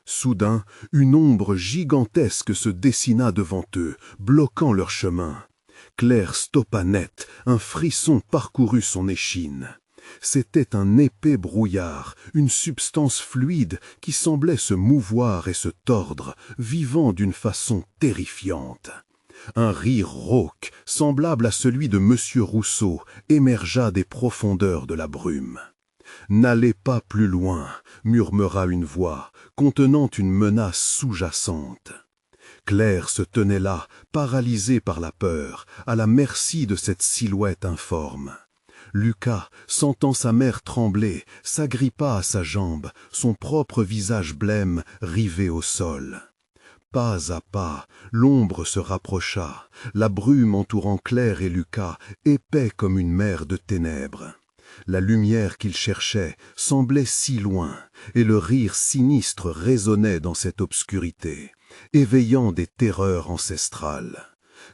Soudain, une ombre gigantesque se dessina devant eux, bloquant leur chemin. Claire stoppa net, un frisson parcourut son échine. C'était un épais brouillard, une substance fluide qui semblait se mouvoir et se tordre, vivant d'une façon terrifiante. Un rire rauque, semblable à celui de Monsieur Rousseau, émergea des profondeurs de la brume. « N'allez pas plus loin » murmura une voix, contenant une menace sous-jacente. Claire se tenait là, paralysée par la peur, à la merci de cette silhouette informe. Lucas, sentant sa mère trembler, s'agrippa à sa jambe, son propre visage blême rivé au sol. Pas à pas, l'ombre se rapprocha, la brume entourant Claire et Lucas, épais comme une mer de ténèbres. La lumière qu'ils cherchaient semblait si loin, et le rire sinistre résonnait dans cette obscurité, éveillant des terreurs ancestrales.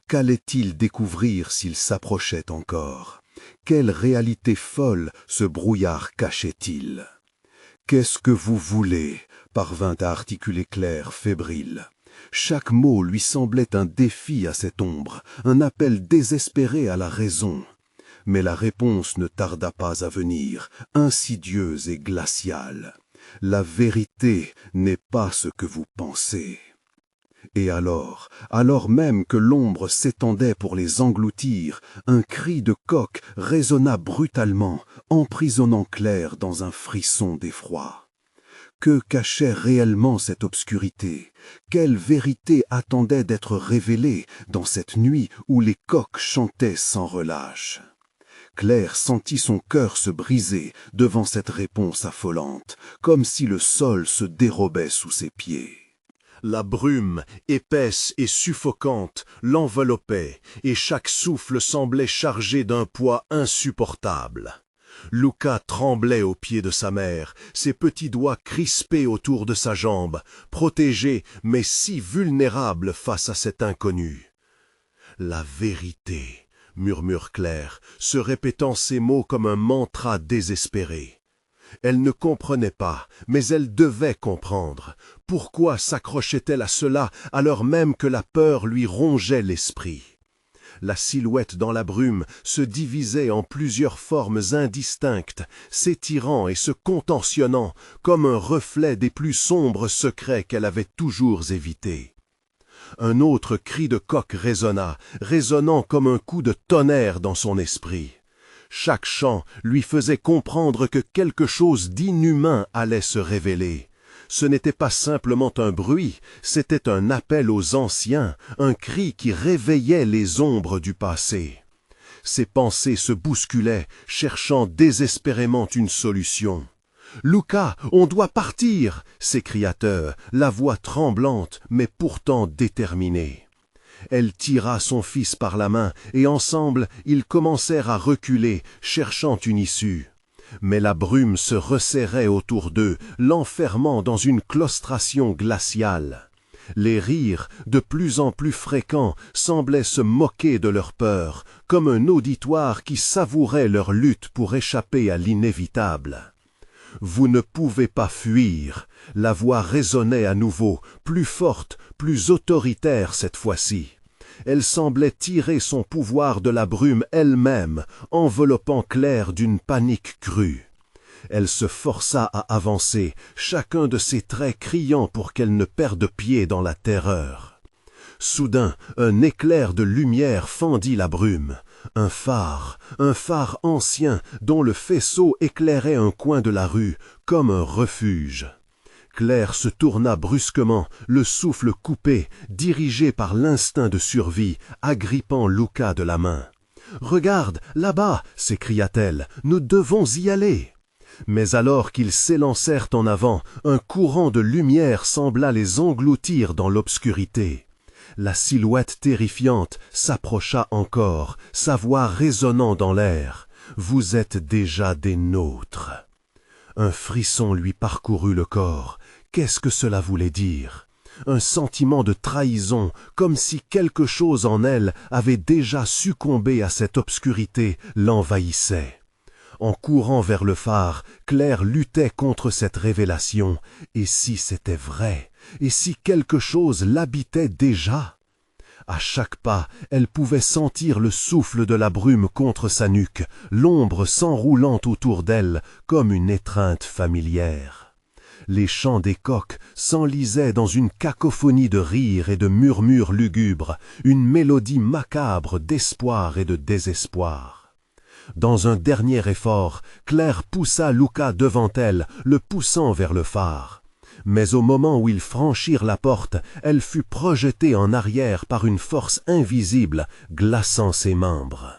Qu'allait-il découvrir s'il s'approchait encore? Quelle réalité folle ce brouillard cachait-il? « Qu'est-ce que vous voulez ?» parvint à articuler Claire, fébrile. Chaque mot lui semblait un défi à cette ombre, un appel désespéré à la raison. Mais la réponse ne tarda pas à venir, insidieuse et glaciale. La vérité n'est pas ce que vous pensez. Et alors même que l'ombre s'étendait pour les engloutir, un cri de coq résonna brutalement, emprisonnant Claire dans un frisson d'effroi. Que cachait réellement cette obscurité? Quelle vérité attendait d'être révélée dans cette nuit où les coqs chantaient sans relâche? Claire sentit son cœur se briser devant cette réponse affolante, comme si le sol se dérobait sous ses pieds. La brume, épaisse et suffocante, l'enveloppait, et chaque souffle semblait chargé d'un poids insupportable. Lucas tremblait aux pieds de sa mère, ses petits doigts crispés autour de sa jambe, protégé mais si vulnérable face à cet inconnu. « La vérité », murmure Claire, se répétant ces mots comme un mantra désespéré. Elle ne comprenait pas, mais elle devait comprendre. Pourquoi s'accrochait-elle à cela alors même que la peur lui rongeait l'esprit? La silhouette dans la brume se divisait en plusieurs formes indistinctes, s'étirant et se contentionnant comme un reflet des plus sombres secrets qu'elle avait toujours évités. Un autre cri de coq résonna, résonnant comme un coup de tonnerre dans son esprit. Chaque chant lui faisait comprendre que quelque chose d'inhumain allait se révéler. Ce n'était pas simplement un bruit, c'était un appel aux anciens, un cri qui réveillait les ombres du passé. Ses pensées se bousculaient, cherchant désespérément une solution. « Lucas, on doit partir !» s'écria-t-elle, la voix tremblante, mais pourtant déterminée. Elle tira son fils par la main, et ensemble, ils commencèrent à reculer, cherchant une issue. Mais la brume se resserrait autour d'eux, l'enfermant dans une claustration glaciale. Les rires, de plus en plus fréquents, semblaient se moquer de leur peur, comme un auditoire qui savourait leur lutte pour échapper à l'inévitable. « Vous ne pouvez pas fuir !» La voix résonnait à nouveau, plus forte, plus autoritaire cette fois-ci. Elle semblait tirer son pouvoir de la brume elle-même, enveloppant Claire d'une panique crue. Elle se força à avancer, chacun de ses traits criant pour qu'elle ne perde pied dans la terreur. Soudain, un éclair de lumière fendit la brume. Un phare ancien dont le faisceau éclairait un coin de la rue, comme un refuge. Claire se tourna brusquement, le souffle coupé, dirigée par l'instinct de survie, agrippant Lucas de la main. « Regarde, là-bas !» s'écria-t-elle, « nous devons y aller !» Mais alors qu'ils s'élancèrent en avant, un courant de lumière sembla les engloutir dans l'obscurité. La silhouette terrifiante s'approcha encore, sa voix résonnant dans l'air. « Vous êtes déjà des nôtres !» Un frisson lui parcourut le corps. Qu'est-ce que cela voulait dire? Un sentiment de trahison, comme si quelque chose en elle avait déjà succombé à cette obscurité, l'envahissait. En courant vers le phare, Claire luttait contre cette révélation. Et si c'était vrai? Et si quelque chose l'habitait déjà? À chaque pas, elle pouvait sentir le souffle de la brume contre sa nuque, l'ombre s'enroulant autour d'elle comme une étreinte familière. Les chants des coqs s'enlisaient dans une cacophonie de rires et de murmures lugubres, une mélodie macabre d'espoir et de désespoir. Dans un dernier effort, Claire poussa Lucas devant elle, le poussant vers le phare. Mais au moment où ils franchirent la porte, elle fut projetée en arrière par une force invisible, glaçant ses membres.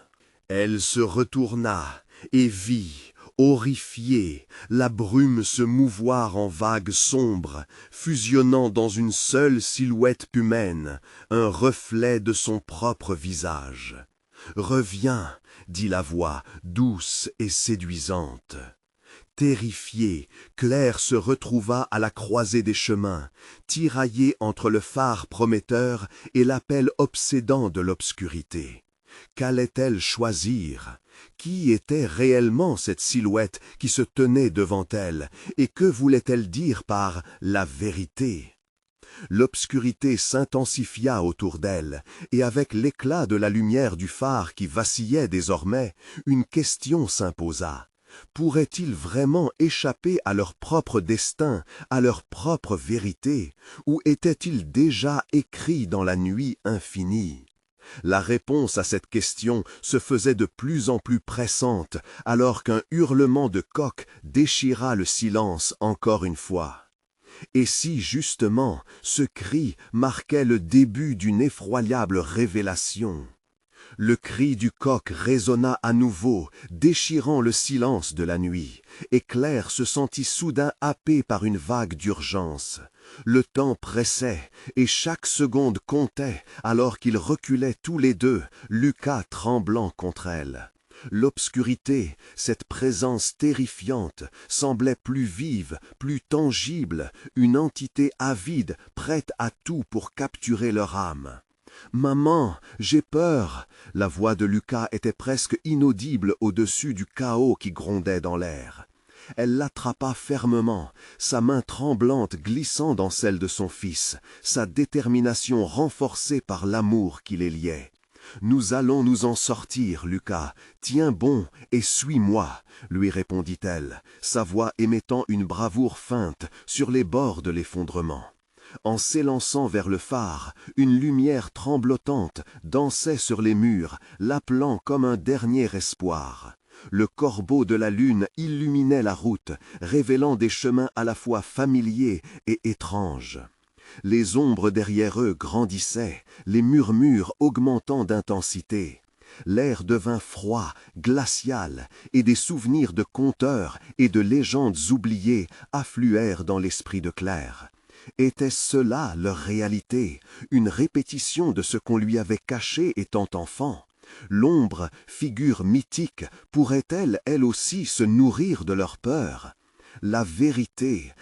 Elle se retourna et vit, horrifiée, la brume se mouvoir en vagues sombres, fusionnant dans une seule silhouette humaine, un reflet de son propre visage. « Reviens !» dit la voix, douce et séduisante. Terrifiée, Claire se retrouva à la croisée des chemins, tiraillée entre le phare prometteur et l'appel obsédant de l'obscurité. Qu'allait-elle choisir? Qui était réellement cette silhouette qui se tenait devant elle, et que voulait-elle dire par « la vérité » ? L'obscurité s'intensifia autour d'elle, et avec l'éclat de la lumière du phare qui vacillait désormais, une question s'imposa. Pourraient-ils vraiment échapper à leur propre destin, à leur propre vérité, ou étaient-ils déjà écrits dans la nuit infinie? La réponse à cette question se faisait de plus en plus pressante, alors qu'un hurlement de coq déchira le silence encore une fois. Et si, justement, ce cri marquait le début d'une effroyable révélation? Le cri du coq résonna à nouveau, déchirant le silence de la nuit, et Claire se sentit soudain happée par une vague d'urgence. Le temps pressait, et chaque seconde comptait, alors qu'ils reculaient tous les deux, Lucas tremblant contre elle. L'obscurité, cette présence terrifiante, semblait plus vive, plus tangible, une entité avide, prête à tout pour capturer leur âme. « Maman, j'ai peur !» La voix de Lucas était presque inaudible au-dessus du chaos qui grondait dans l'air. Elle l'attrapa fermement, sa main tremblante glissant dans celle de son fils, sa détermination renforcée par l'amour qui les liait. « Nous allons nous en sortir, Lucas. Tiens bon et suis-moi, » lui répondit-elle, sa voix émettant une bravoure feinte sur les bords de l'effondrement. En s'élançant vers le phare, une lumière tremblotante dansait sur les murs, l'appelant comme un dernier espoir. Le corbeau de la lune illuminait la route, révélant des chemins à la fois familiers et étranges. Les ombres derrière eux grandissaient, les murmures augmentant d'intensité. L'air devint froid, glacial, et des souvenirs de conteurs et de légendes oubliées affluèrent dans l'esprit de Claire. Était-ce cela leur réalité, une répétition de ce qu'on lui avait caché étant enfant? L'ombre, figure mythique, pourrait-elle, elle aussi, se nourrir de leur peur? La vérité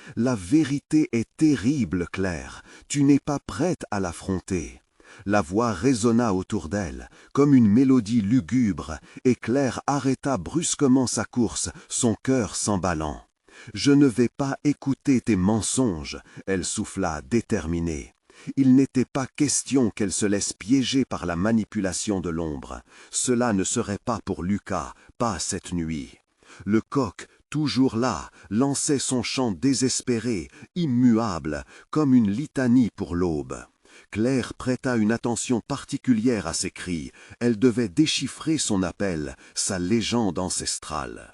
est terrible, Claire, tu n'es pas prête à l'affronter. La voix résonna autour d'elle, comme une mélodie lugubre, et Claire arrêta brusquement sa course, son cœur s'emballant. « Je ne vais pas écouter tes mensonges », elle souffla déterminée. Il n'était pas question qu'elle se laisse piéger par la manipulation de l'ombre. Cela ne serait pas pour Lucas, pas cette nuit. Le coq, toujours là, lançait son chant désespéré, immuable, comme une litanie pour l'aube. Claire prêta une attention particulière à ses cris. Elle devait déchiffrer son appel, sa légende ancestrale.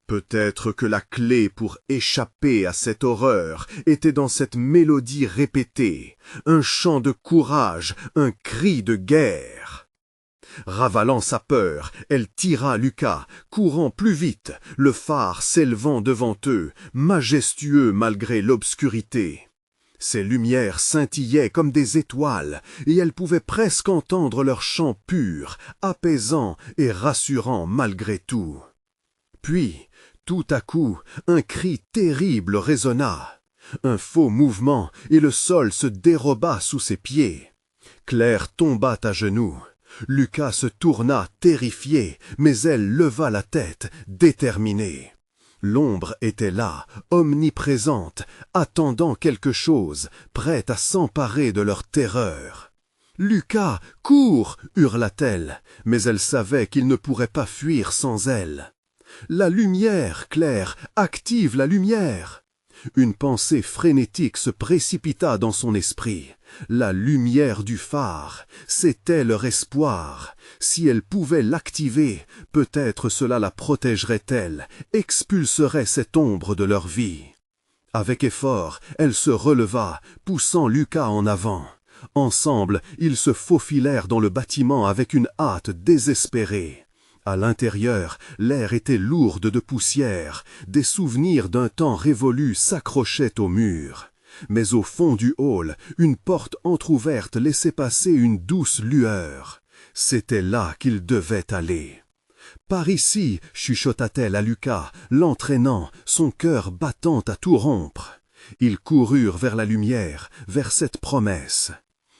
Peut-être que la clé pour échapper à cette horreur était dans cette mélodie répétée, un chant de courage, un cri de guerre. Ravalant sa peur, elle tira Lucas, courant plus vite, le phare s'élevant devant eux, majestueux malgré l'obscurité. Ses lumières scintillaient comme des étoiles, et elle pouvait presque entendre leur chant pur, apaisant et rassurant malgré tout. Puis, tout à coup, un cri terrible résonna. Un faux mouvement, et le sol se déroba sous ses pieds. Claire tomba à genoux. Lucas se tourna terrifié, mais elle leva la tête, déterminée. L'ombre était là, omniprésente, attendant quelque chose, prête à s'emparer de leur terreur. « Lucas, cours !» hurla-t-elle, mais elle savait qu'il ne pourrait pas fuir sans elle. « La lumière, Claire, active la lumière !» Une pensée frénétique se précipita dans son esprit. La lumière du phare, c'était leur espoir. Si elle pouvait l'activer, peut-être cela la protégerait-elle, expulserait cette ombre de leur vie. Avec effort, elle se releva, poussant Lucas en avant. Ensemble, ils se faufilèrent dans le bâtiment avec une hâte désespérée. À l'intérieur, l'air était lourd de poussière, des souvenirs d'un temps révolu s'accrochaient au mur. Mais au fond du hall, une porte entr'ouverte laissait passer une douce lueur. C'était là qu'ils devaient aller. « Par ici !» chuchota-t-elle à Lucas, l'entraînant, son cœur battant à tout rompre. Ils coururent vers la lumière, vers cette promesse.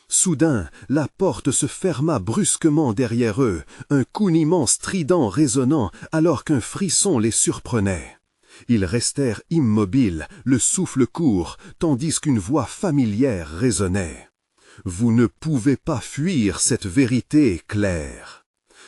Soudain, la porte se ferma brusquement derrière eux, un couinement strident résonnant alors qu'un frisson les surprenait. Ils restèrent immobiles, le souffle court, tandis qu'une voix familière résonnait. « Vous ne pouvez pas fuir cette vérité, Claire !»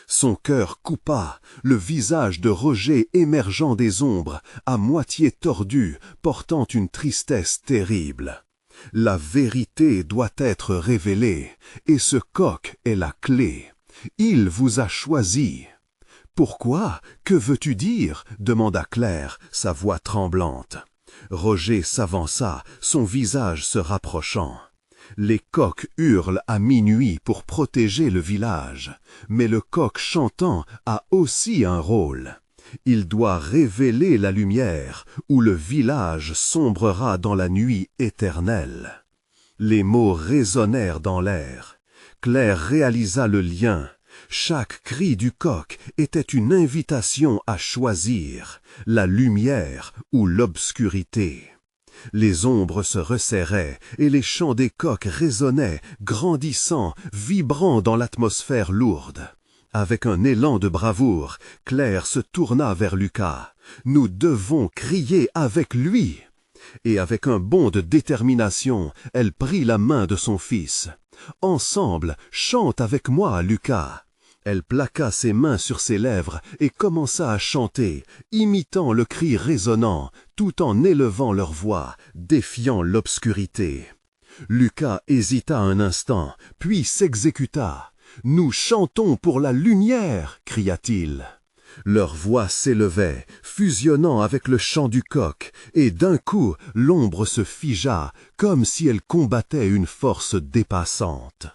Son cœur coupa, le visage de Roger émergeant des ombres, à moitié tordu, portant une tristesse terrible. La vérité doit être révélée, et ce coq est la clé. Il vous a choisi. « Pourquoi? Que veux-tu dire ?» demanda Claire, sa voix tremblante. Roger s'avança, son visage se rapprochant. Les coqs hurlent à minuit pour protéger le village, mais le coq chantant a aussi un rôle. Il doit révéler la lumière, ou le village sombrera dans la nuit éternelle. Les mots résonnèrent dans l'air. Claire réalisa le lien. Chaque cri du coq était une invitation à choisir, la lumière ou l'obscurité. Les ombres se resserraient et les chants des coqs résonnaient, grandissant, vibrant dans l'atmosphère lourde. Avec un élan de bravoure, Claire se tourna vers Lucas. « Nous devons crier avec lui !» Et avec un bond de détermination, elle prit la main de son fils. « Ensemble, chante avec moi, Lucas !» Elle plaqua ses mains sur ses lèvres et commença à chanter, imitant le cri résonnant, tout en élevant leur voix, défiant l'obscurité. Lucas hésita un instant, puis s'exécuta. « Nous chantons pour la lumière !» cria-t-il. Leur voix s'élevait, fusionnant avec le chant du coq, et d'un coup, l'ombre se figea, comme si elle combattait une force dépassante.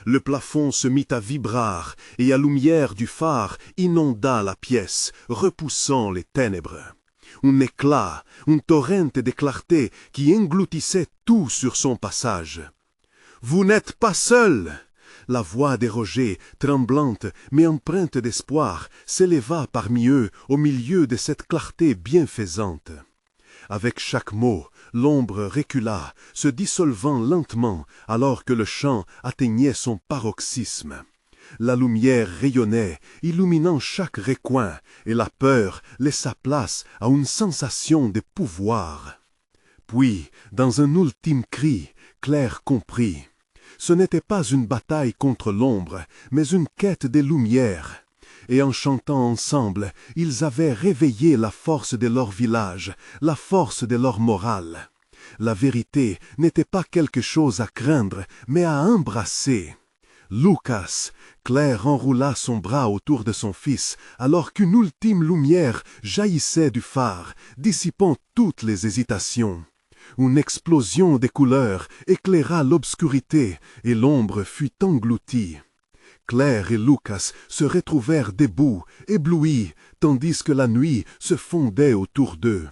Le plafond se mit à vibrer, et la lumière du phare inonda la pièce, repoussant les ténèbres. Un éclat, un torrent de clarté qui engloutissait tout sur son passage. « Vous n'êtes pas seul !» La voix de Roger, tremblante mais empreinte d'espoir, s'éleva parmi eux au milieu de cette clarté bienfaisante. Avec chaque mot, l'ombre recula, se dissolvant lentement alors que le chant atteignait son paroxysme. La lumière rayonnait, illuminant chaque recoin, et la peur laissa place à une sensation de pouvoir. Puis, dans un ultime cri, Claire comprit. Ce n'était pas une bataille contre l'ombre, mais une quête des lumières. Et en chantant ensemble, ils avaient réveillé la force de leur village, la force de leur morale. La vérité n'était pas quelque chose à craindre, mais à embrasser. Lucas, Claire enroula son bras autour de son fils, alors qu'une ultime lumière jaillissait du phare, dissipant toutes les hésitations. Une explosion de couleurs éclaira l'obscurité, et l'ombre fut engloutie. Claire et Lucas se retrouvèrent debout, éblouis, tandis que la nuit se fondait autour d'eux.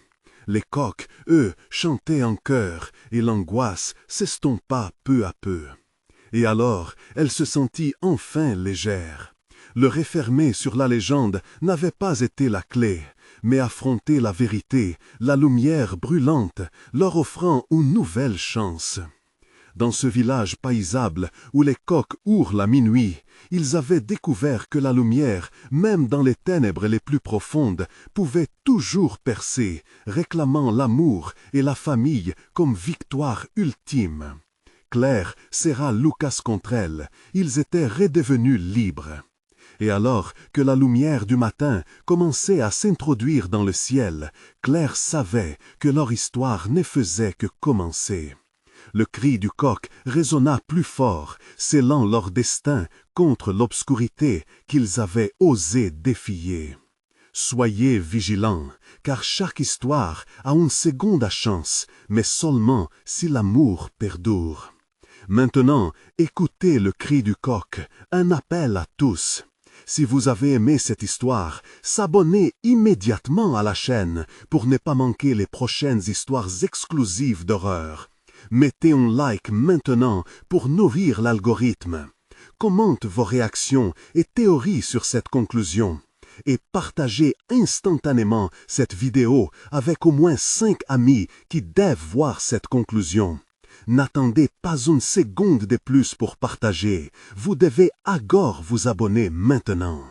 Les coqs, eux, chantaient en chœur, et l'angoisse s'estompa peu à peu. Et alors, elle se sentit enfin légère. Le refermer sur la légende n'avait pas été la clé, mais affronter la vérité, la lumière brûlante, leur offrant une nouvelle chance. Dans ce village paisible où les coqs hurlent à minuit, ils avaient découvert que la lumière, même dans les ténèbres les plus profondes, pouvait toujours percer, réclamant l'amour et la famille comme victoire ultime. Claire serra Lucas contre elle, ils étaient redevenus libres. Et alors que la lumière du matin commençait à s'introduire dans le ciel, Claire savait que leur histoire ne faisait que commencer. Le cri du coq résonna plus fort, scellant leur destin contre l'obscurité qu'ils avaient osé défier. Soyez vigilants, car chaque histoire a une seconde chance, mais seulement si l'amour perdure. Maintenant, écoutez le cri du coq, un appel à tous. Si vous avez aimé cette histoire, s'abonnez immédiatement à la chaîne pour ne pas manquer les prochaines histoires exclusives d'horreur. Mettez un like maintenant pour nourrir l'algorithme. Commente vos réactions et théories sur cette conclusion. Et partagez instantanément cette vidéo avec au moins 5 amis qui doivent voir cette conclusion. N'attendez pas une seconde de plus pour partager. Vous devez encore vous abonner maintenant.